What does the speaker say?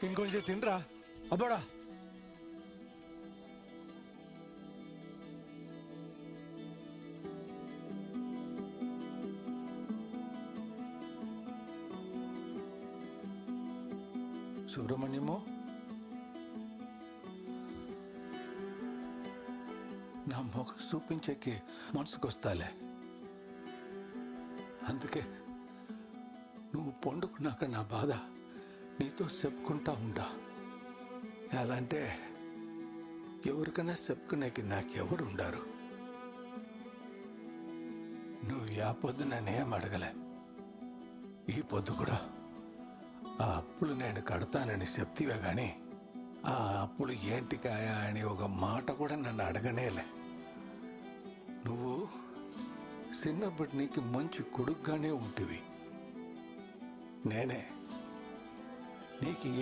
ఇంకొంచెం తినరా అబ్బోడా. సుబ్రహ్మణ్యము, నా మొఖం చూపించేకి మనసుకొస్తాలే. అందుకే నువ్వు పండుకున్నాక నా బాధ నీతో చెప్పుకుంటా ఉంటా. ఎలాంటే ఎవరికైనా చెప్పుకునేకి నాకెవరు ఉండారు. నువ్వు యా పొద్దు నన్నేం అడగలే. ఈ పొద్దు కూడా ఆ అప్పులు నేను కడతానని చెప్తివే గాని ఆ అప్పులు ఏంటికాయా అని ఒక మాట కూడా నన్ను అడగనేలే. నువ్వు చిన్నప్పటి నీకు మంచి కొడుకుగానే ఉంటివి. నేనే నీకు